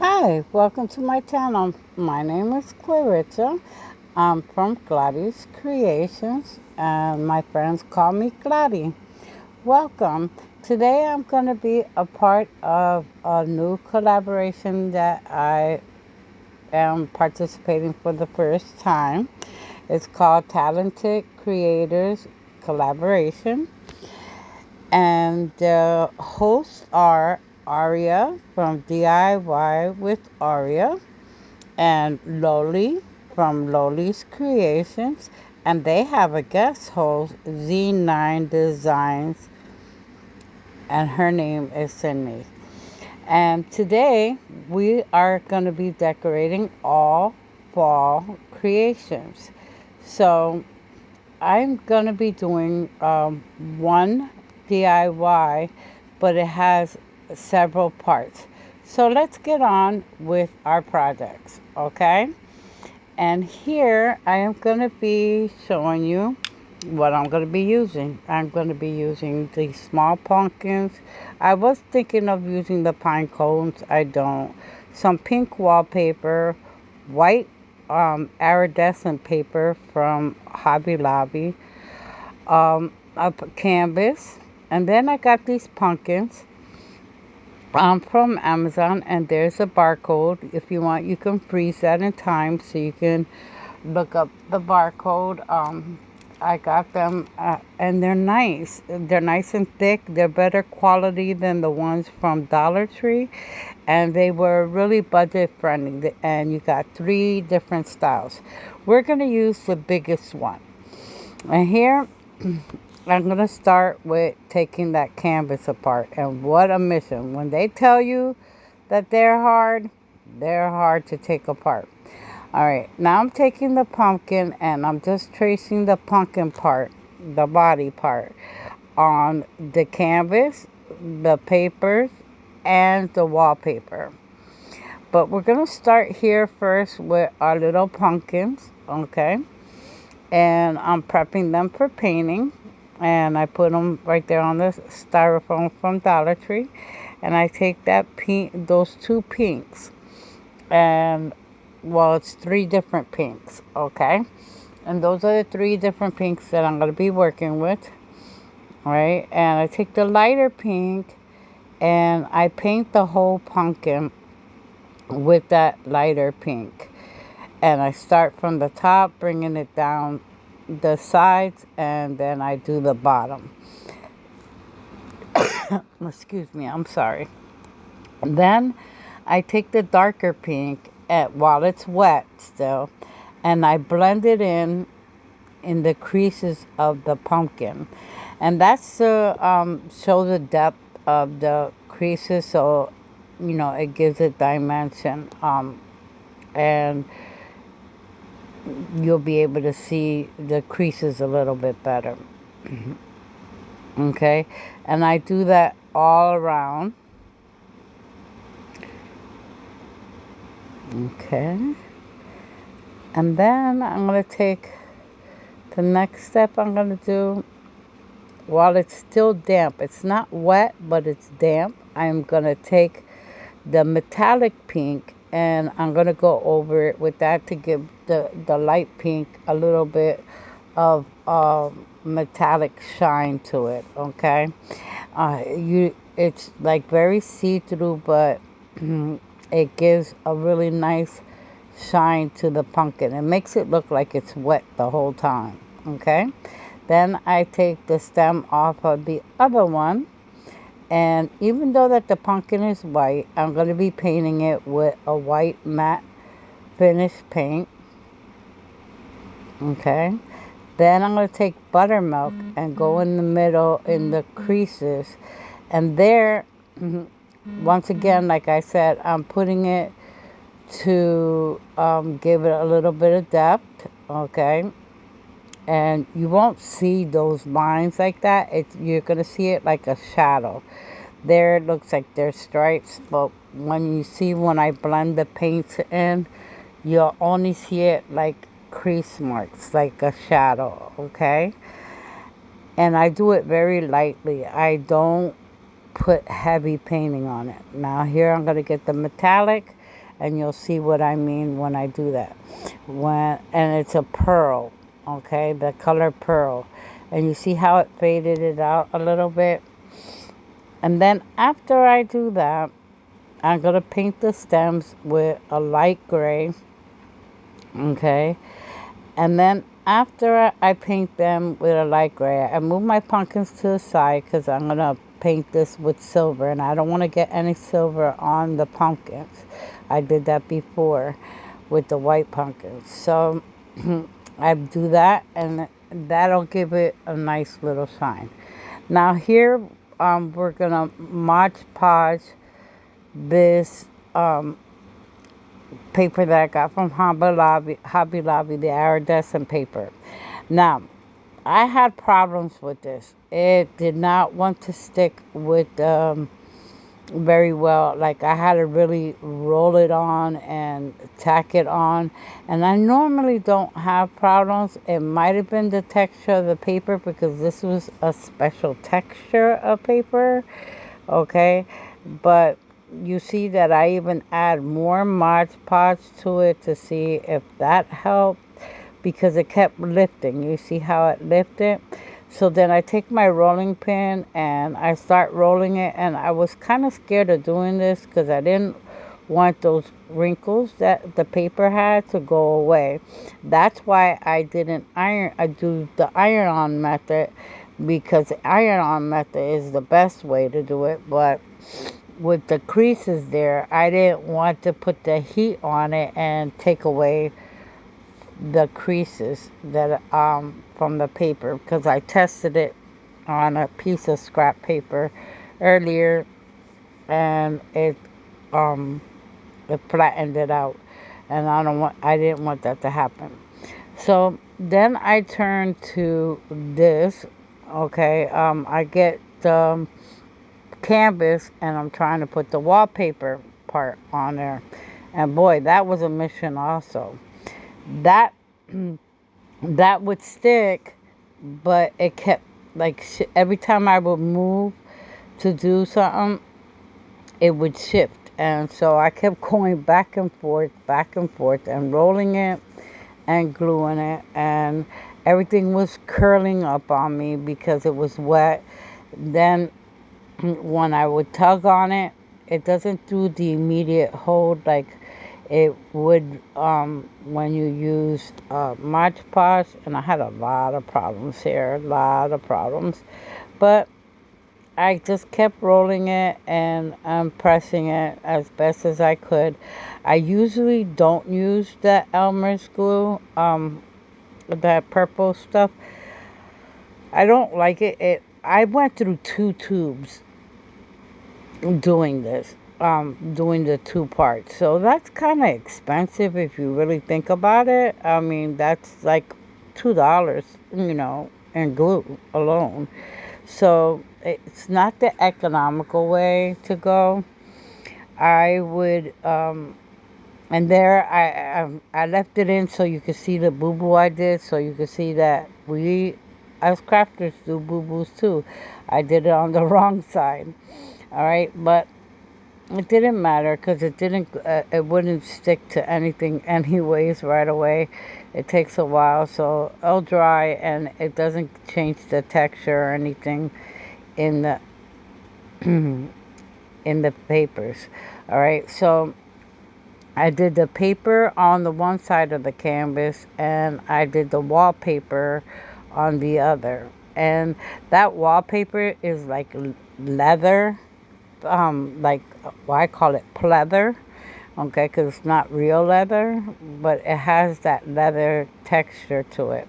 Hi, welcome to my channel. My name is Clarissa. I'm from Gladys Creations, and my friends call me Gladys. Welcome. Today I'm going to be a part of a new collaboration that I am participating for the first time. It's called Talented Creators Collaboration, and the hosts are Aria from DIY with Aria and Loli from Loli's Creations, and they have a guest host, Z9 Designs, and her name is Sydney. And today we are going to be decorating all fall creations. So I'm going to be doing one DIY, but it has several parts. So let's get on with our projects, okay? And here I am going to be showing you what I'm going to be using. I'm going to be using these small pumpkins. I was thinking of using the pine cones. I don't. Some pink wallpaper, white iridescent paper from Hobby Lobby, a canvas, and then I got these pumpkins from Amazon, and there's a barcode. If you want, you can freeze that in time so you can look up the barcode. I got them, and they're nice. They're nice and thick. They're better quality than the ones from Dollar Tree, and they were really budget friendly. And you got three different styles. We're going to use the biggest one. And here I'm going to start with taking that canvas apart. And what a mission. When they tell you that they're hard to take apart. All right, now I'm taking the pumpkin and I'm just tracing the pumpkin part, the body part, on the canvas, the papers, and the wallpaper. But we're going to start here first with our little pumpkins, okay? And I'm prepping them for painting. And I put them right there on the styrofoam from Dollar Tree. And I take that pink, those two pinks, and well, it's three different pinks, okay? And those are the three different pinks that I'm going to be working with, right? And I take the lighter pink and I paint the whole pumpkin with that lighter pink. And I start from the top, bringing it down the sides, and then I do the bottom. Excuse me, I'm sorry. And then I take the darker pink while it's wet still, and I blend it in the creases of the pumpkin. And that's to show the depth of the creases, so it gives it dimension, and you'll be able to see the creases a little bit better. Okay, and I do that all around. Okay, and then I'm going to take the next step. I'm going to do, while it's still damp, it's not wet but it's damp, I'm going to take the metallic pink and I'm going to go over it with that to give the light pink a little bit of metallic shine to it, okay? It's like very see-through, but it gives a really nice shine to the pumpkin. It makes it look like it's wet the whole time, okay? Then I take the stem off of the other one, and even though that the pumpkin is white, I'm going to be painting it with a white matte finish paint, okay? Then I'm going to take buttermilk and go in the middle in the creases, and there, once again, like I said, I'm putting it to give it a little bit of depth, okay? And you won't see those lines like that. You're going to see it like a shadow. There it looks like there's stripes, but when I blend the paints in, you'll only see it like crease marks, like a shadow, okay? And I do it very lightly. I don't put heavy painting on it. Now here I'm going to get the metallic, and you'll see what I mean when I do that. And it's a pearl, okay, the color pearl, and you see how it faded it out a little bit. And then after I do that, I'm gonna paint the stems with a light gray, okay, and then after I paint them with a light gray, I move my pumpkins to the side because I'm going to paint this with silver. And I don't want to get any silver on the pumpkins. I did that before with the white pumpkins. So I do that, and that'll give it a nice little shine. Now here we're going to Mod Podge this paper that I got from Hobby Lobby, the iridescent paper. Now, I had problems with this. It did not want to stick with very well. Like, I had to really roll it on and tack it on. And I normally don't have problems. It might have been the texture of the paper because this was a special texture of paper. Okay, but you see that I even add more Mod Podge to it to see if that helped, because it kept lifting. You see how it lifted? So then I take my rolling pin and I start rolling it, and I was kind of scared of doing this because I didn't want those wrinkles that the paper had to go away. That's why I didn't iron. I do the iron-on method, because the iron-on method is the best way to do it. But with the creases there, I didn't want to put the heat on it and take away the creases that from the paper, because I tested it on a piece of scrap paper earlier, and um it flattened it out, and I didn't want that to happen. So then I turn to this. Okay, I get the canvas and I'm trying to put the wallpaper part on there, and boy, that was a mission also. That that would stick, but it kept like every time I would move to do something, it would shift. And so I kept going back and forth, and rolling it and gluing it, and everything was curling up on me because it was wet. Then when I would tug on it, it doesn't do the immediate hold like it would when you use Mod Podge. And I had a lot of problems here, a lot of problems. But I just kept rolling it and pressing it as best as I could. I usually don't use the Elmer's glue, that purple stuff. I don't like it. I went through 2 tubes doing this, doing the 2 parts. So that's kind of expensive if you really think about it. I mean, that's like $2, in glue alone. So it's not the economical way to go. I would, and there I left it in so you could see the boo boo I did, so you could see that we as crafters do boo boos too. I did it on the wrong side. All right, but it didn't matter because it wouldn't stick to anything anyways right away. It takes a while, so it'll dry, and it doesn't change the texture or anything in the in the papers. All right, so I did the paper on the one side of the canvas, and I did the wallpaper on the other. And that wallpaper is like leather, like, well, I call it pleather, okay, because it's not real leather, but it has that leather texture to it.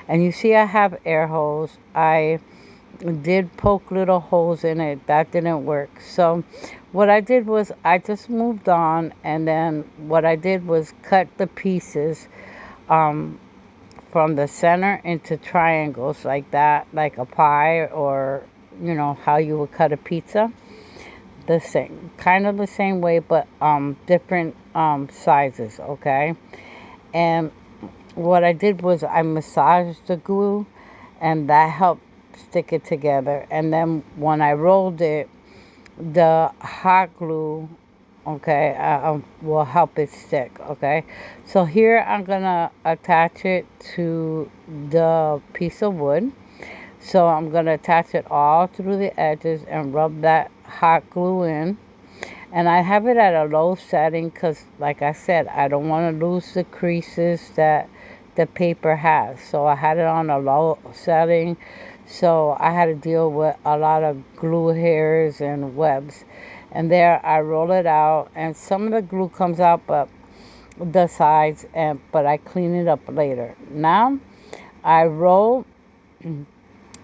And you see I have air holes. I did poke little holes in it. That didn't work. So what I did was I just moved on, and then what I did was cut the pieces from the center into triangles like that, like a pie, or how you would cut a pizza. The same, kind of the same way, but different sizes, okay? And what I did was I massaged the glue, and that helped stick it together. And then when I rolled it, the hot glue Okay, will help it stick. Okay, so here I'm gonna attach it to the piece of wood. So I'm gonna attach it all through the edges and rub that hot glue in. And I have it at a low setting because, like I said, I don't want to lose the creases that the paper has. So I had it on a low setting. So I had to deal with a lot of glue hairs and webs. And there I roll it out, and some of the glue comes out, but the sides, and but I clean it up later. Now I roll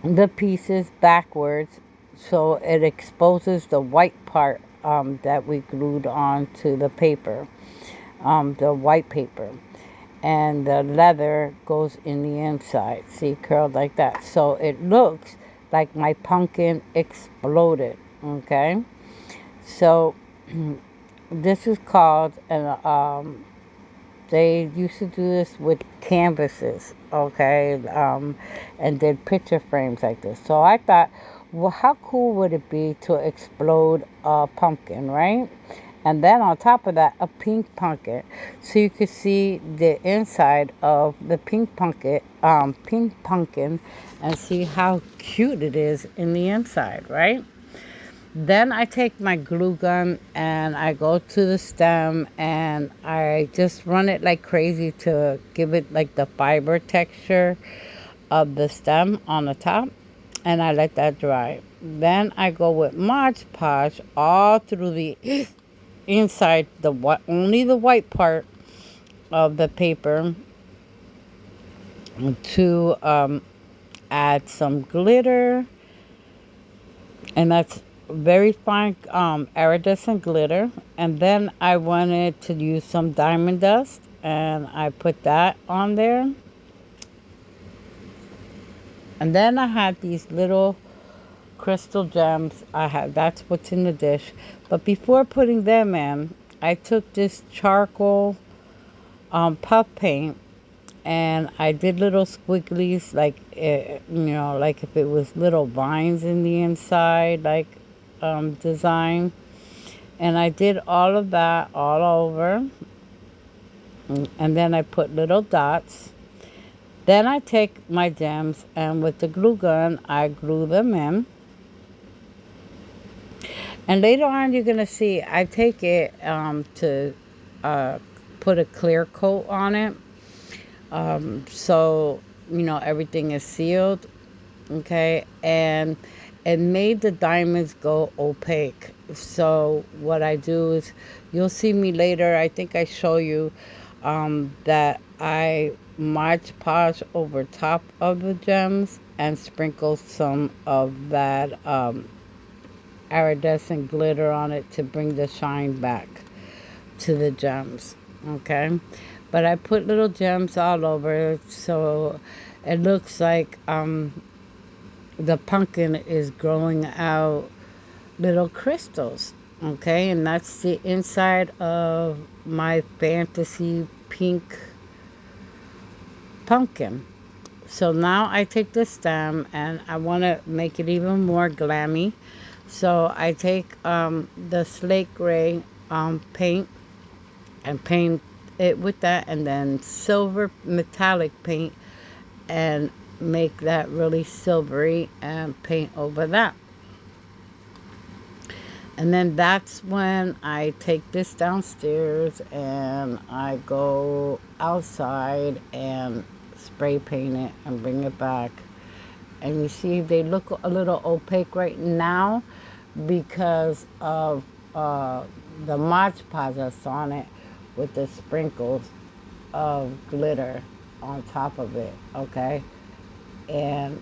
the pieces backwards so it exposes the white part that we glued onto the paper, the white paper. And the leather goes in the inside. See, curled like that. So it looks like my pumpkin exploded. Okay? So this is called an they used to do this with canvases, okay, and did picture frames like this. So I thought, well, how cool would it be to explode a pumpkin, right? And then on top of that, a pink pumpkin, so you could see the inside of the pink pumpkin, and see how cute it is in the inside, right? Then I take my glue gun and I go to the stem and I just run it like crazy to give it like the fiber texture of the stem on the top, and I let that dry. Then I go with Mod Podge all through the inside, only the white part of the paper, to add some glitter, and that's very fine iridescent glitter. And then I wanted to use some diamond dust, and I put that on there. And then I had these little crystal gems. I had That's what's in the dish. But before putting them in, I took this charcoal puff paint, and I did little squigglies, like like if it was little vines in the inside, like design. And I did all of that all over. And then I put little dots. Then I take my gems and with the glue gun, I glue them in. And later on, you're going to see I take it to put a clear coat on it. So, everything is sealed. Okay. And it made the diamonds go opaque. So what I do is, you'll see me later, I think I show you that I Mod Podge over top of the gems and sprinkle some of that iridescent glitter on it to bring the shine back to the gems. Okay, but I put little gems all over, so it looks like the pumpkin is growing out little crystals. Okay, and that's the inside of my fantasy pink pumpkin. So now I take the stem and I want to make it even more glammy. So I take the slate gray paint and paint it with that, and then silver metallic paint, and make that really silvery and paint over that. And then that's when I take this downstairs and I go outside and spray paint it and bring it back. And you see they look a little opaque right now because of the Mod Podge that's on it with the sprinkles of glitter on top of it, okay? And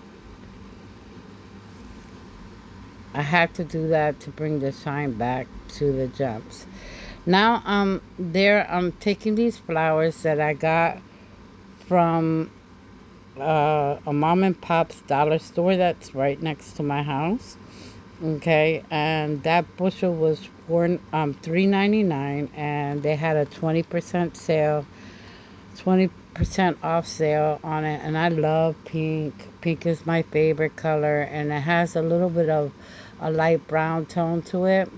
I had to do that to bring the shine back to the gems. Now I'm taking these flowers that I got from a mom and pop's dollar store that's right next to my house. Okay, and that bushel was for $3.99, and they had a 20% sale, 20% off sale on it. And I love pink. Pink is my favorite color, and it has a little bit of a light brown tone to it.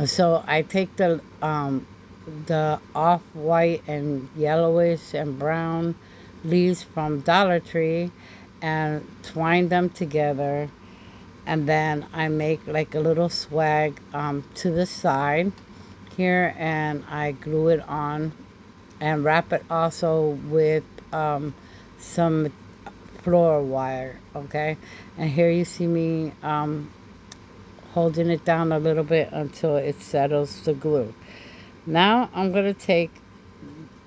So I take the off-white and yellowish and brown leaves from Dollar Tree and twine them together, and then I make like a little swag to the side here, and I glue it on and wrap it also with some floor wire. Okay, and here you see me holding it down a little bit until it settles the glue. Now I'm gonna take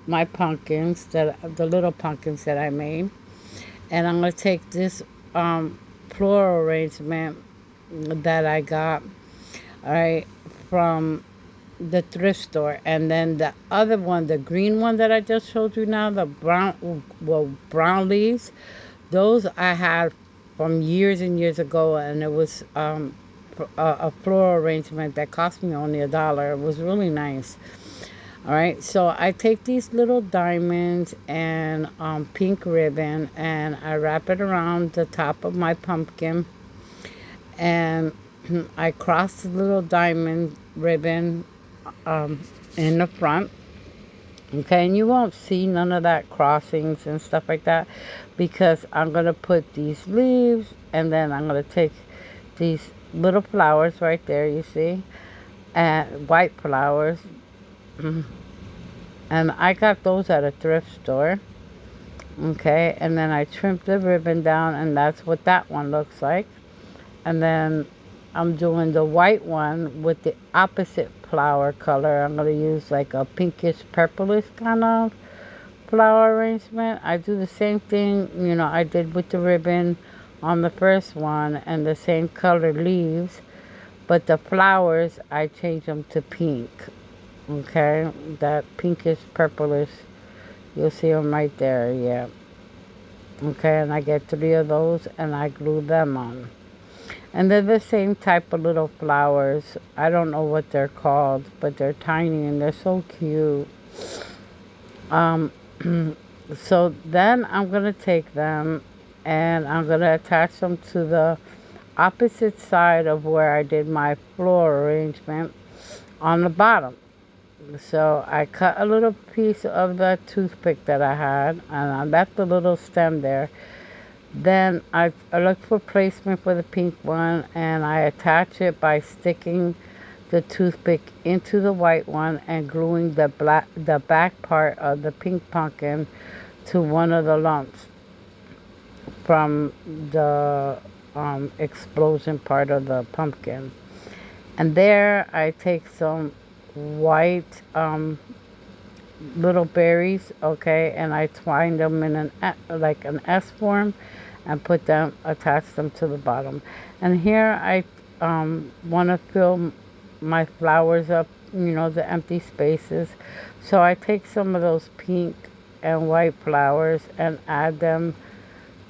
my pumpkins, that the little pumpkins that I made, and I'm gonna take this floral arrangement that I got, all right, from the thrift store, and then the other one, the green one that I just showed you now, the brown leaves, those I had from years and years ago, and it was a floral arrangement that cost me only $1. It was really nice. All right, so I take these little diamonds and pink ribbon, and I wrap it around the top of my pumpkin, and I cross the little diamond ribbon um, in the front. Okay, and you won't see none of that crossings and stuff like that, because I'm going to put these leaves, and then I'm going to take these little flowers right there, you see, and white flowers. And I got those at a thrift store. Okay, and then I trimmed the ribbon down, and that's what that one looks like. And then I'm doing the white one with the opposite flower color. I'm going to use like a pinkish purplish kind of flower arrangement. I do the same thing, I did with the ribbon on the first one, and the same color leaves, but the flowers I change them to pink. Okay, that pinkish purplish, you'll see them right there. Yeah. Okay, and I get 3 of those, and I glue them on. And they're the same type of little flowers. I don't know what they're called, but they're tiny and they're so cute. Um, so then I'm going to take them, and I'm going to attach them to the opposite side of where I did my floor arrangement on the bottom. So I cut a little piece of the toothpick that I had, and I left a little stem there. Then I looked for placement for the pink one, and I attach it by sticking the toothpick into the white one and gluing the back part of the pink pumpkin to one of the lumps from the explosion part of the pumpkin. And there I take some white little berries, okay, and I twine them in like an S form, and attach them to the bottom. And here I want to fill my flowers up, the empty spaces. So I take some of those pink and white flowers and add them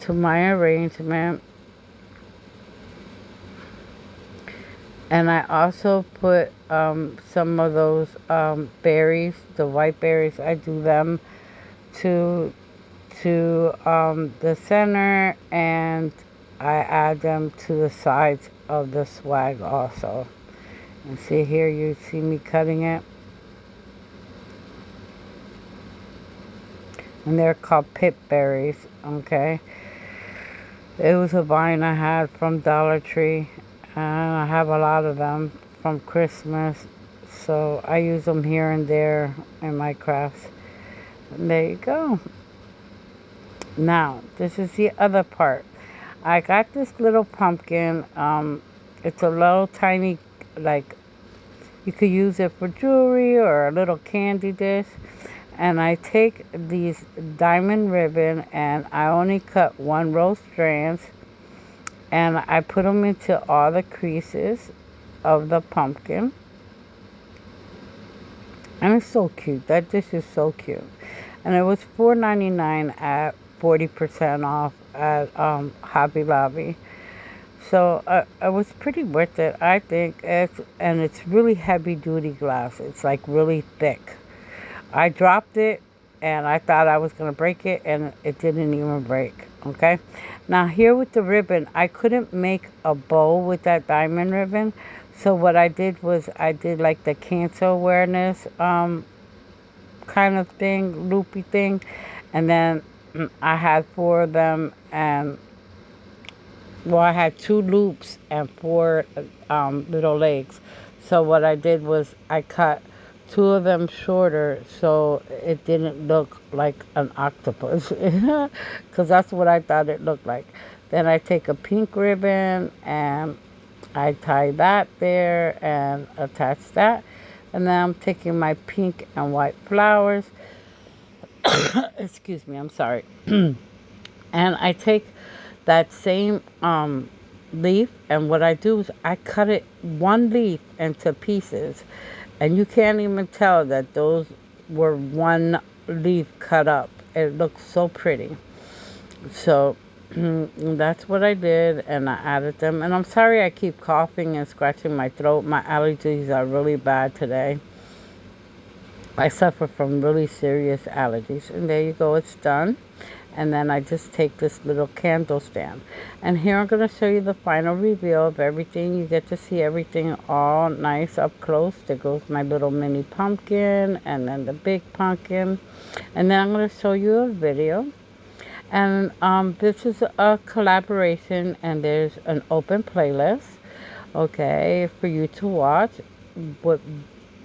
to my arrangement. And I also put some of those berries, the white berries, I do them to the center, and I add them to the sides of the swag also. And see here, you see me cutting it. And they're called pip berries, okay? It was a vine I had from Dollar Tree, and I have a lot of them from Christmas, so I use them here and there in my crafts. And there you go. Now, this is the other part. I got this little pumpkin. It's a little tiny, like, you could use it for jewelry or a little candy dish. And I take these diamond ribbon, and I only cut 1 row strands, and I put them into all the creases of the pumpkin. And it's so cute. That dish is so cute. And it was $4.99 at 40% off at Hobby Lobby. So it was pretty worth it, I think. It's really heavy duty glass. It's like really thick. I dropped it, and I thought I was going to break it, and it didn't even break. Okay. Now here with the ribbon, I couldn't make a bow with that diamond ribbon. So what I did was I did like the cancer awareness kind of thing, loopy thing, and then I had four of them, and well, I had two loops and four little legs. So what I did was I cut two of them shorter so it didn't look like an octopus, because that's what I thought it looked like. Then I take a pink ribbon and I tie that there and attach that. And then I'm taking my pink and white flowers. Excuse me, I'm sorry. And I take that same leaf, and what I do is I cut it one leaf into pieces, and you can't even tell that those were one leaf cut up. It looks so pretty. So that's what I did, and I added them. And I'm sorry I keep coughing and scratching my throat. My allergies are really bad today. I suffer from really serious allergies. And there you go, it's done. And then I just take this little candle stand. And here I'm going to show you the final reveal of everything. You get to see everything all nice up close. There goes my little mini pumpkin and then the big pumpkin. And then I'm going to show you a video. And this is a collaboration, and there's an open playlist, okay, for you to watch with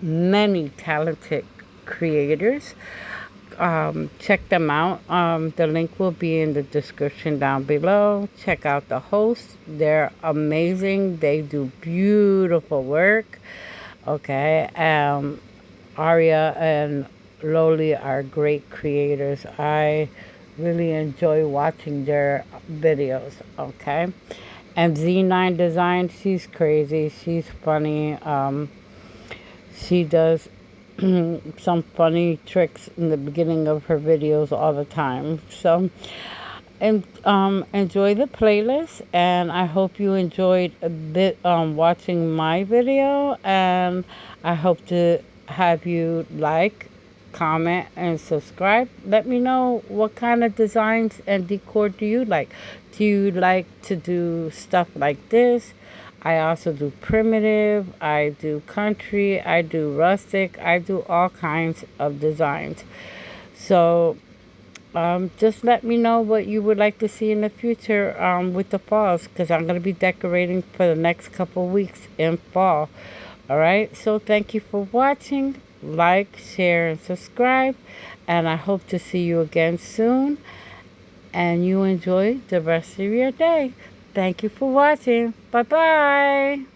many talented creators. Check them out. The link will be in the description down below. Check out the hosts. They're amazing. They do beautiful work. Okay. Aria and Loli are great creators. I really enjoy watching their videos. Okay. And Z9 Design, she's crazy. She's funny. She does some funny tricks in the beginning of her videos all the time. So, and enjoy the playlist, and I hope you enjoyed a bit watching my video, and I hope to have you like, comment, and subscribe. Let me know what kind of designs and decor do you like. Do you like to do stuff like this? I also do primitive, I do country, I do rustic, I do all kinds of designs. So just let me know what you would like to see in the future with the falls, because I'm going to be decorating for the next couple weeks in fall. All right, so thank you for watching. Like, share, and subscribe. And I hope to see you again soon. And you enjoy the rest of your day. Thank you for watching. Bye-bye.